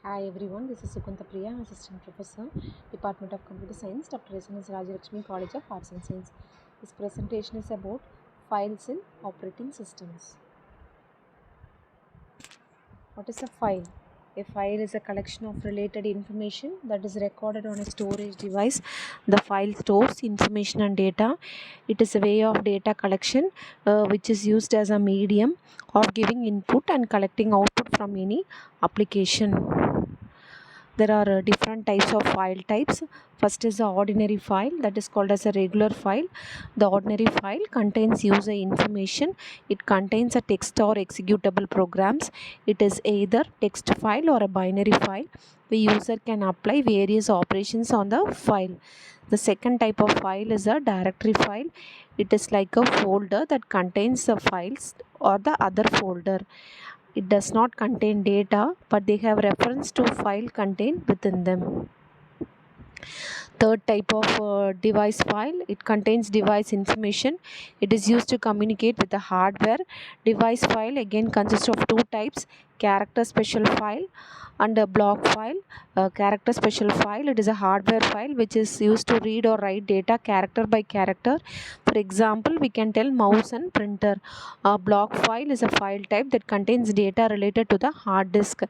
Hi everyone, this is Sugantha Priya, Assistant Professor, Department of Computer Science, Dr.S.N.S. College of Arts and Science. This presentation is about files in operating systems. What is a file? A file is a collection of related information that is recorded on a storage device. The file stores information and data. It is a way of data collection which is used as a medium of giving input and collecting output from any application. There are different types of file types. First is the ordinary file, that is called as a regular file. The ordinary file contains user information. It contains a text or executable programs. It is either text file or a binary file. The user can apply various operations on the file. The second type of file is a directory file. It is like a folder that contains the files or the other folder. It does not contain data, but they have reference to file contained within them. Third type of device file, it contains device information. It is used to communicate with the hardware. Device file again consists of two types: character special file and a block file. Character special file, it is a hardware file which is used to read or write data character by character. For example, we can tell mouse and printer. A block file is a file type that contains data related to the hard disk.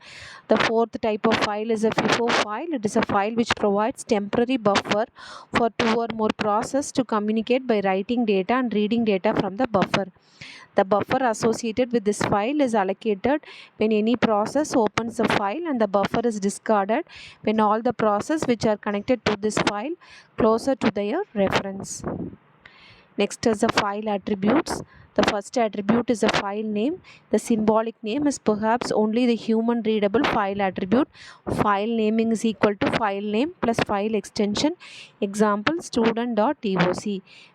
The fourth type of file is a FIFO file. It is a file which provides temporary buffer for two or more processes to communicate by writing data and reading data from the buffer. The buffer associated with this file is allocated when any process opens the file, and the buffer is discarded when all the processes which are connected to this file closer to their reference. Next is the file attributes. The first attribute is a file name. The symbolic name is perhaps only the human readable file attribute. File naming is equal to file name plus file extension. Example, student.doc.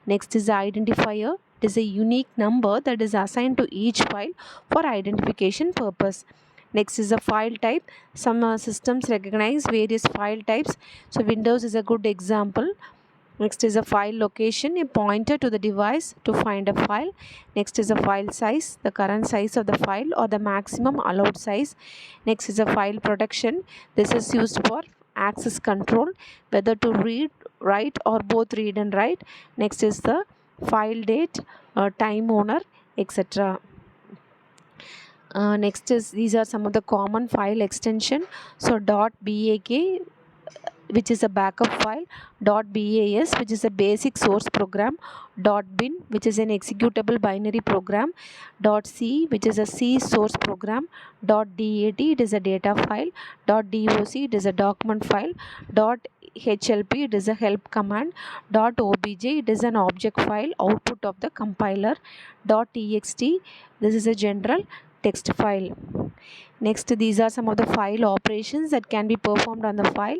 Next is the identifier. It is a unique number that is assigned to each file for identification purpose. Next is the file type. Some systems recognize various file types. So Windows is a good example. Next is a file location, a pointer to the device to find a file. Next is a file size, the current size of the file or the maximum allowed size. Next is a file protection. This is used for access control, whether to read, write, or both read and write. Next is the file date, time owner, etc. Next is, these are some of the common file extension. So .bak, which is a backup file, .bas, which is a basic source program, .bin, which is an executable binary program, .c, which is a C source program, .dat, it is a data file, .doc, it is a document file, .hlp, it is a help command, .obj, it is an object file, output of the compiler, .txt, this is a general text file. Next, these are some of the file operations that can be performed on the file.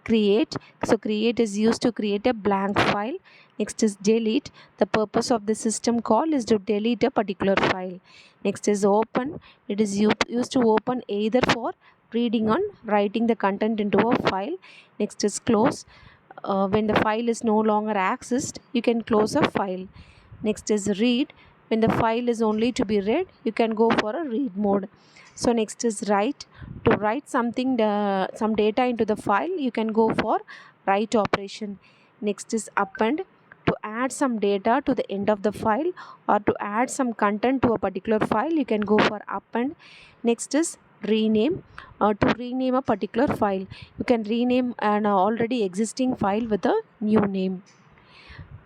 Create. So create is used to create a blank file. Next is delete. The purpose of the system call is to delete a particular file. Next is open. It is used to open either for reading or writing the content into a file. Next is close. When the file is no longer accessed, you can close a file. Next is read. When the file is only to be read, you can go for a read mode. So next is write. To write something, some data into the file, you can go for write operation. Next is append. To add some data to the end of the file or to add some content to a particular file, you can go for append. Next is rename. To rename a particular file, you can rename an already existing file with a new name.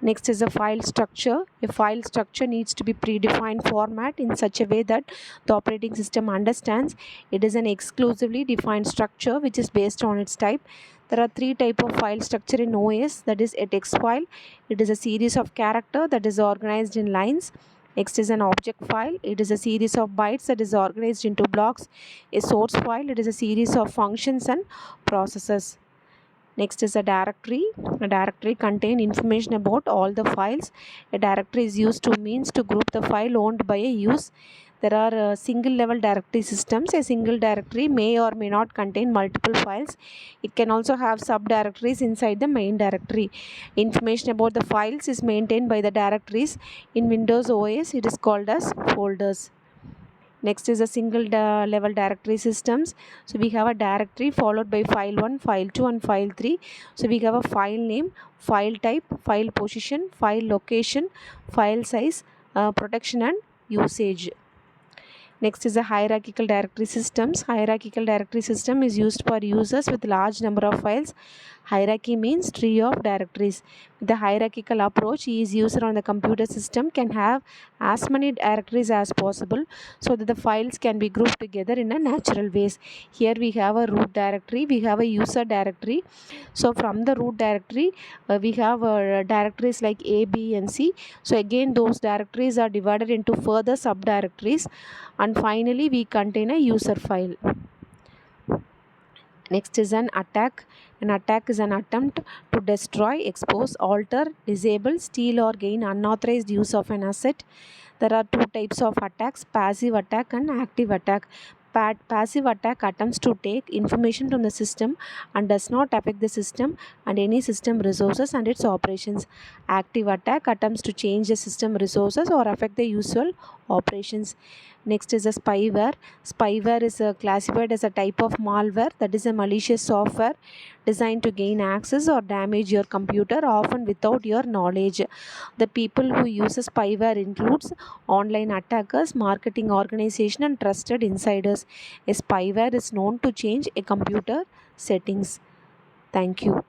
Next is a file structure. A file structure needs to be predefined format in such a way that the operating system understands. It is an exclusively defined structure which is based on its type. There are three types of file structure in OS. That is a text file. It is a series of character that is organized in lines. Next is an object file. It is a series of bytes that is organized into blocks. A source file. It is a series of functions and processes. Next is a directory. A directory contains information about all the files. A directory is used to means to group the file owned by a use. There are single level directory systems. A single directory may or may not contain multiple files. It can also have subdirectories inside the main directory. Information about the files is maintained by the directories. In Windows OS, it is called as folders. Next is a single level directory systems. So we have a directory followed by file 1, file 2 and file 3. So we have a file name, file type, file position, file location, file size, protection and usage. Next is a hierarchical directory systems. Hierarchical directory system is used for users with large number of files. Hierarchy means tree of directories. With the hierarchical approach, each user on the computer system can have as many directories as possible so that the files can be grouped together in a natural ways. Here we have a root directory, we have a user directory. So from the root directory, we have directories like A, B and C. So again those directories are divided into further subdirectories, and finally we contain a user file. Next is an attack. An attack is an attempt to destroy, expose, alter, disable, steal or gain unauthorized use of an asset. There are two types of attacks: passive attack and active attack. Passive attack attempts to take information from the system and does not affect the system and any system resources and its operations. Active attack attempts to change the system resources or affect the usual operations. Next is a spyware. Spyware is classified as a type of malware, that is a malicious software designed to gain access or damage your computer, often without your knowledge. The people who use spyware includes online attackers, marketing organization and trusted insiders. A spyware is known to change a computer settings. Thank you.